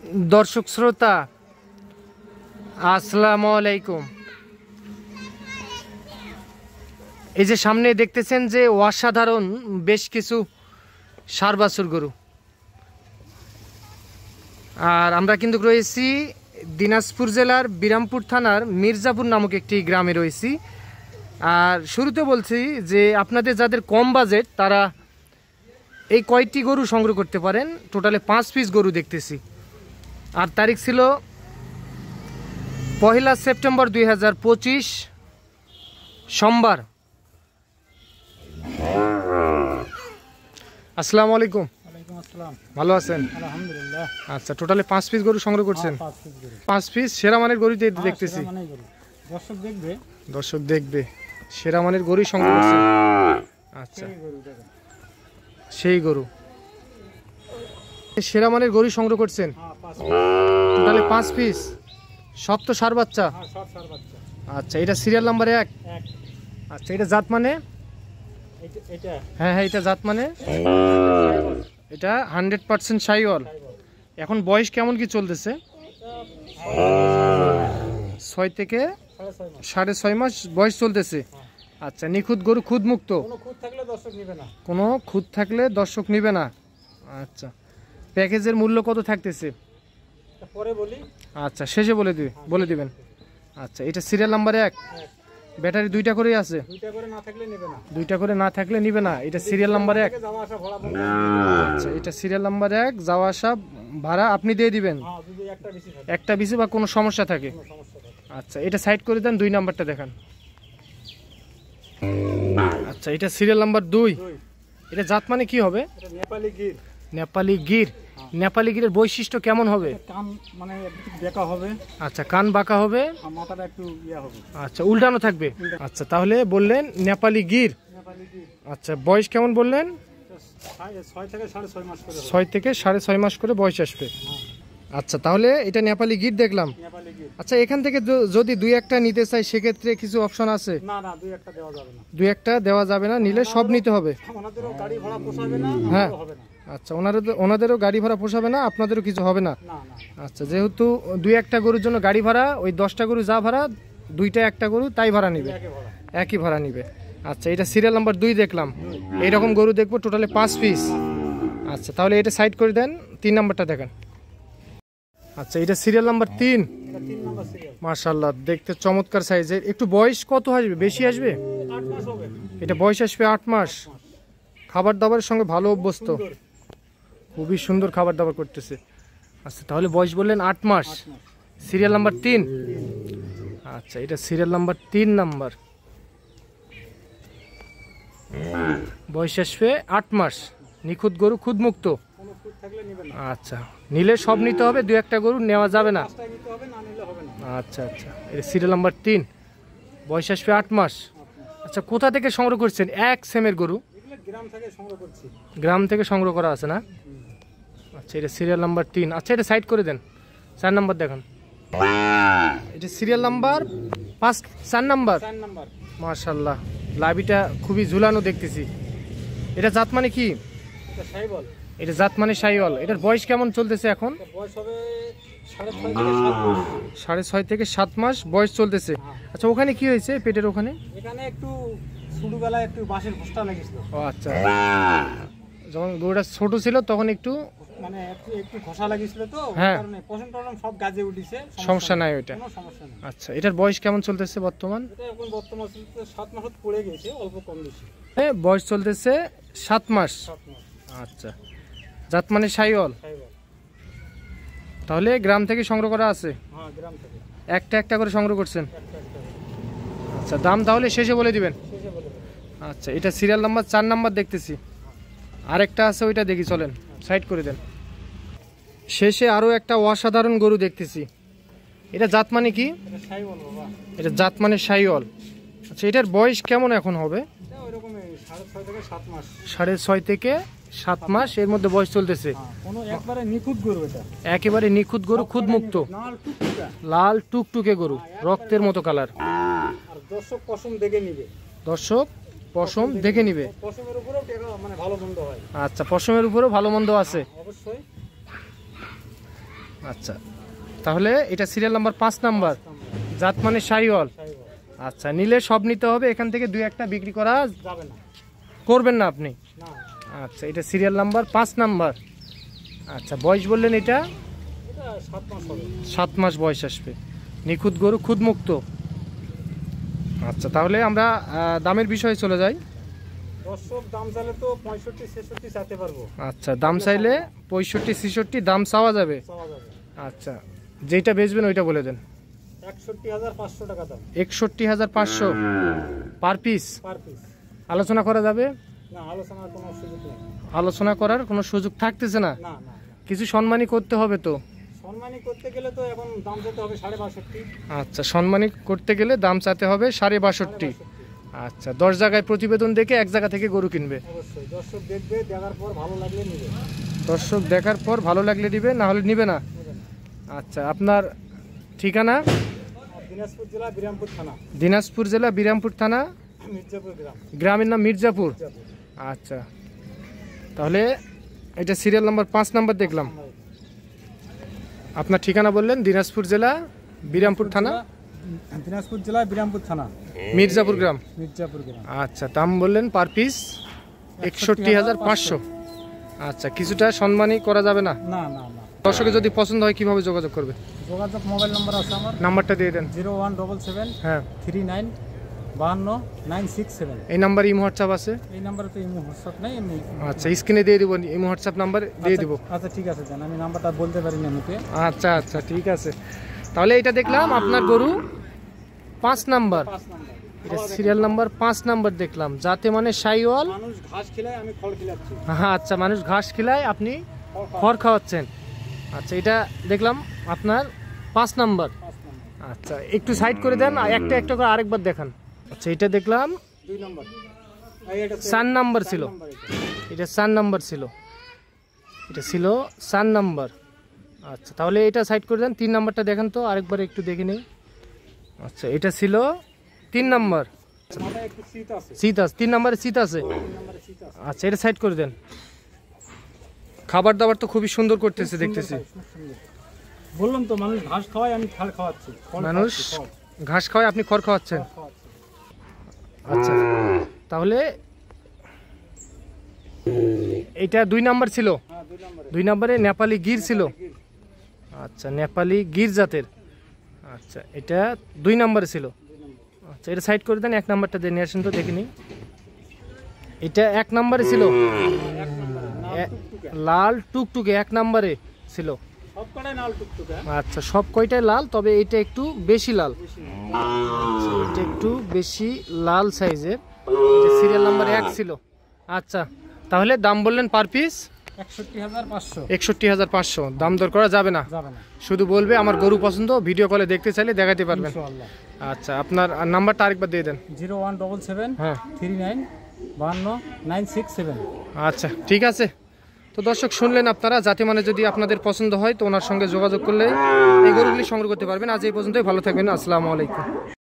দর্শক শ্রোতা আসসালামু আলাইকুম। এই যে সামনে দেখতেছেন যে অসাধারণ বেশ কিছু ষাঁড় বাছুর গরু, আর আমরা কিন্তু রয়েছি দিনাজপুর জেলার বিরামপুর থানার মির্জাপুর নামক একটি গ্রামে রয়েছি। আর শুরুতে বলছি যে আপনাদের যাদের কম বাজেট তারা এই কয়টি গরু সংগ্রহ করতে পারেন। টোটালে 5 পিস গরু দেখতেছি, আর তারিখ ছিল 1 সেপ্টেম্বর 2025 সোমবার। আসসালামু আলাইকুম। ভালো আছেন? আলহামদুলিল্লাহ। আচ্ছা, টোটালে 5 পিস গরু সংগ্রহ করছেন। 5 পিস সেরা মানের গরু দেখতেছি। দর্শক দেখবে সেরা মানের গরু সংগ্রহ করছেন। আচ্ছা, সেই গরু সেরা মানের গরু সংগ্রহ করছেন। টোটালে 5 পিস, সব তো ষাঁড় বাচ্চা। আচ্ছা, এটা সিরিয়াল নাম্বার 1। আচ্ছা, এটা জাত মানে? হ্যাঁ, এটা জাত মানে? এটা 100% শাহিওয়াল। এখন বয়স কেমন কি চলতেছে? 6 থেকে 6.5 মাস বয়স চলতেছে। আচ্ছা, নিখুঁত গরু, খুদ মুক্ত? কোনো খুদ থাকলে দর্শক নিবে না। আচ্ছা, প্যাকেজের মূল্য কত থাকতেছে? আচ্ছা, শেষে বলে দিবেন। আচ্ছা, এটা সিরিয়াল নাম্বার 1। ব্যাটারি 2টা করে আছে? 2টা করে না থাকলে নিবে না। এটা সিরিয়াল নাম্বার 1। আচ্ছা, এটা সিরিয়াল নাম্বার 1, যাওয়া আসা ভাড়া আপনি দিয়ে দিবেন। একটা বেশি বা কোনো সমস্যা থাকে? আচ্ছা, এটা সাইড করে দেন, 2 নাম্বারটা দেখান। আচ্ছা, এটা সিরিয়াল নাম্বার 2। এটা জাত মানে কি হবে? নেপালি গির। নেপালি গিরের বৈশিষ্ট্য কেমন হবে? কান মানে বেঁকা হবে। আচ্ছা, কান বাঁকা হবে, মাথাটা একটু ইয়া হবে। আচ্ছা, উল্টানো থাকবে। আচ্ছা, তাহলে বললেন নেপালি গির। আচ্ছা, বয়স কেমন বললেন? 6 থেকে 6.5 মাস করে বয়স আসবে। আচ্ছা, তাহলে এটা নেপালি গির দেখলাম। আচ্ছা, এখান থেকে যদি 2-1টা নিতে চাই সেক্ষেত্রে কিছু অপশন আছে? না, 2-1টা দেওয়া যাবে না। 2-1টা দেওয়া যাবে না, নিলে সব নিতে হবে। ওনাদেরও গাড়ি ভাড়া পোষাবে না, হ্যাঁ। হবে না। আচ্ছা, ওনাদেরও গাড়ি ভাড়া পোষাবে না, আপনাদেরও কিছু হবে না। আচ্ছা, যেহেতু 2-1টা গরুর জন্য গাড়ি ভাড়া, ওই 10টা গরু যা ভাড়া, 2টা একটা গরু তাই ভাড়া নিবে, একই ভাড়া নিবে। আচ্ছা, এটা সিরিয়াল নাম্বার 2 দেখলাম। এইরকম গরু দেখবো টোটালে 5 পিস। আচ্ছা, তাহলে এটা সাইড করে দেন, 3 নাম্বারটা দেখেন। আচ্ছা, এটা সিরিয়াল নাম্বার 3। মাশাআল্লাহ, দেখতে চমৎকার সাইজের। একটু বয়স কত আসবে? বেশি আসবে? 8 মাস হবে। এটা বয়স আসবে 8 মাস। খাবার দাবারের সঙ্গে ভালো অভ্যস্ত, খুবই সুন্দর খাবার দাবার করতেছে। আচ্ছা, তাহলে বয়স বললেন 8 মাস। Serial number 3। আচ্ছা, এটা সিরিয়াল নাম্বার 3 নাম্বার। বয়স আসবে 8 মাস। নিখুঁত গরু, খুদ মুক্ত? আচ্ছা, নিলে সব নিতে হবে, 2-1টা গরু নেওয়া যাবে না। আচ্ছা, এটা সিরিয়াল নাম্বার 3। বয়স আসবে 8 মাস। আচ্ছা, কোথা থেকে সংগ্রহ করছেন? 1 সেমের গরু? গ্রাম থেকে সংগ্রহ করা আছে না? আচ্ছা, এটা সিরিয়াল নাম্বার 3। আচ্ছা, এটা সাইড করে দেন, 4 নাম্বার দেখান। এটা সিরিয়াল নাম্বার 5, 4 নাম্বার। মাশাআল্লাহ, লাভিটা খুবই ঝুলানো দেখতেছি। এটা জাত মানে কি? এটা জাত মানে শাহিওয়াল। এটার বয়স কেমন চলতেছে এখন? 6.5 থেকে 7 মাস বয়স চলতেছে। আচ্ছা, ওখানে কি হয়েছে পেটের ওখানে? এখানে একটু ছোটবেলায় একটু বাঁশের ঘোষটা লাগিয়েছিল। ও আচ্ছা, যখন গরুটা ছোট ছিল তখন একটু মানে একটু ঘষা লাগিয়েছিল, তো হ্যাঁ, কারণে পশম টশম সব গাজে উঠিছে। সমস্যা নাই ওইটা? কোনো সমস্যা নেই। আচ্ছা, এটার বয়স কেমন চলতেছে বর্তমান? এটা এখন বর্তমান 7 মাস পড়ে গেছে, অল্প কম বেশি। বয়স চলতেছে 7 মাস। আচ্ছা, জাত মানে শাহিওয়াল। তাহলে গ্রাম থেকে সংগ্রহ করা আছে? হ্যাঁ, গ্রাম থেকে একটা করে সংগ্রহ করছেন। আচ্ছা, দাম তাহলে শেষে বলে দিবেন। আচ্ছা, এটা সিরিয়াল নাম্বার 4 নাম্বার দেখতেছি। আরেকটা আছে, ওইটা দেখি, চলেন সাইড করে দেন। শেষে আরো একটা অসাধারণ গরু দেখতেছি। এটা জাত মানে কি? এটা জাত মানে শাহিওয়াল। আচ্ছা, এটার বয়স কেমন এখন হবে? 6.5 থেকে 7 মাস এর মধ্যে বয়স চলতেছে। একেবারে নিখুঁত গরু, খুদ মুক্ত, লাল টুকটুকে গরু, রক্তের মতো কালার। দর্শক পশম দেখে নিবে। দর্শক পশম দেখে নিবে। পশমের উপরেও মানে ভালো মন্দ হয়। আচ্ছা, পশমের উপরেও ভালো মন্দ আছে। অবশ্যই। আচ্ছা, তাহলে এটা সিরিয়াল নাম্বার 5 নাম্বার, জাত মানে শাহিওয়াল। আচ্ছা, নিলে সব নিতে হবে, এখান থেকে 2-1টা বিক্রি করা যাবে না, করবেন না আপনি? না, আচ্ছা, এটা সিরিয়াল নাম্বার 5 নাম্বার। আচ্ছা, বয়স বললেন এটা এটা 7 মাস হবে। 7 মাস বয়স আসবে, নিখুঁত গরু, খুদ মুক্ত। আচ্ছা, তাহলে আমরা দামের বিষয়ে চলে যাই। দর্শক দাম চাইলে তো 65-66 চাইতে পারবো। আচ্ছা, দাম চাইলে 65-66 দাম চাওয়া যাবে। চাওয়া যাবে। আচ্ছা, যেটা বেচবেন ওইটা বলে দেন। 61,500 টাকা দাম 61,500 পার পিস। Per piece. আলোচনা করা যাবে? না, আলোচনার কোনো সুযোগ নেই। আলোচনা করার কোনো সুযোগ থাকতেছে না? না, না, না। কিছু সম্মানী করতে হবে তো? সম্মানী করতে গেলে তো এখন দাম যেতে হবে 62.5। আচ্ছা, সম্মানী করতে গেলে দাম চাতে হবে 62.5। আচ্ছা, 10 জায়গায় প্রতিবেদন দেখে এক জায়গা থেকে গরু কিনবে। অবশ্যই দর্শক দেখবে, দেখার পর ভালো লাগলে নেবে। দর্শক দেখার পর ভালো লাগলে দিবে, না হলে নিবে না। নেবে না। আচ্ছা, আপনার ঠিকানা? দিনাজপুর জেলা বিরামপুর থানা, দিনাজপুর জেলা বিরামপুর থানা, মির্জাপুর গ্রাম। গ্রামের নাম মির্জাপুর। আচ্ছা, তাহলে এটা সিরিয়াল নাম্বার 5 নাম্বার দেখলাম। আপনার ঠিকানা বললেন? দিনাজপুর জেলা বিরামপুর থানা, দিনাজপুর জেলা বিরামপুর থানা, মির্জাপুর গ্রাম। মির্জাপুর গ্রাম। আচ্ছা, দাম বললেন পার পিস 61,500। আচ্ছা, কিছুটা সম্মানী করা যাবে না? না, না, না। দর্শকের যদি পছন্দ হয় কিভাবে যোগাযোগ করবে? যোগাযোগ মোবাইল নম্বর আছে আমার, নাম্বারটা দিয়ে দেন। 0177 হ্যাঁ, 39 52 967। এই নাম্বার ইমো হোয়াটসঅ্যাপ আছে? এই নাম্বারে তো ইমো হোয়াটসঅ্যাপ নেই এমনি। আচ্ছা, স্ক্রিনে দিয়ে দিব, ইমো হোয়াটসঅ্যাপ নাম্বার দিয়ে দিব। আচ্ছা, ঠিক আছে জান, আমি নাম্বারটা বলতে পারি না মুখে। আচ্ছা আচ্ছা, ঠিক আছে। তাহলে এটা দেখলাম আপনার গরু 5 নাম্বার, 5 নাম্বার। এটা সিরিয়াল নাম্বার 5 নাম্বার দেখলাম, যাতে মানে শাহিওয়াল। মানুষ ঘাস খিলায়, আমি খড় খিলাচ্ছি। হ্যাঁ, আচ্ছা, মানুষ ঘাস খিলায়, আপনি খড় খাওয়াচ্ছেন। আচ্ছা, এটা দেখলাম আপনার 5 নাম্বার। 5 নাম্বার। আচ্ছা, একটু সাইড করে দেন, একটা একটা করে আরেকবার দেখান। আচ্ছা, এটা দেখলাম 2 নাম্বার। এই এটা 4 নাম্বার ছিল, নাম্বার এটা। এটা 4 নাম্বার ছিল, এটা ছিল 4 নাম্বার। আচ্ছা, তাহলে এটা সাইড করে দেন, 3 নাম্বারটা দেখেন তো আরেকবার একটু দেখে নেই। আচ্ছা, এটা ছিল 3 নাম্বার। মাথায় একটু শীত আছে। শীত আছে, 3 নাম্বারে শীত আছে। 3 নাম্বারে শীত আছে। আচ্ছা, এটা সাইড করে দেন। খাবার দাবার তো খুবই সুন্দর করতেছে দেখতেছি। বললাম তো মানুষ ঘাস খাওয়ায়, আমি খড় খাওয়াচ্ছি। মানুষ ঘাস খাওয়ায়, আপনি খড় খাওয়াচ্ছেন। আচ্ছা, তাহলে এটা 2 নাম্বার ছিল। হ্যাঁ, 2 নাম্বারে। 2 নাম্বারে নেপালি গির ছিল। আচ্ছা, নেপালি গির জাতের। আচ্ছা, এটা 2 নাম্বারে ছিল। আচ্ছা, এটা সাইড করে দেন, 1 নাম্বারটা দিয়ে নিয়ে আসেন তো দেখে নিই। এটা 1 নাম্বারে ছিল, 1 নাম্বারে নাল টুকটুকে। লাল টুকটুকে 1 নাম্বারে ছিল। সব কটাই নাল টুকটুকে। আচ্ছা, সব কয়টাই লাল, তবে এটা একটু বেশি লাল। আচ্ছা, এটা একটু বেশি লাল সাইজের, এটা সিরিয়াল নাম্বার 1 ছিল। আচ্ছা, তাহলে দাম বললেন পার পিস 61,500। 61,500। দাম দর করা যাবে না? যাবে না, শুধু বলবে আমার গরু পছন্দ, ভিডিও কলে দেখতে চাইলে দেখাতে পারবেন। ইনশাআল্লাহ। আচ্ছা, আপনার নাম্বারটা আরেকবার দিয়ে দেন। 0177 হ্যাঁ, 39 52 967। আচ্ছা, ঠিক আছে। তো দর্শক শুনলেন আপনারা, যাতে মানে যদি আপনাদের পছন্দ হয় তো ওনার সঙ্গে যোগাযোগ করলে এই গরুগুলি সংগ্রহ করতে পারবেন। আজ এই পর্যন্তই, ভালো থাকবেন, আসসালামু আলাইকুম।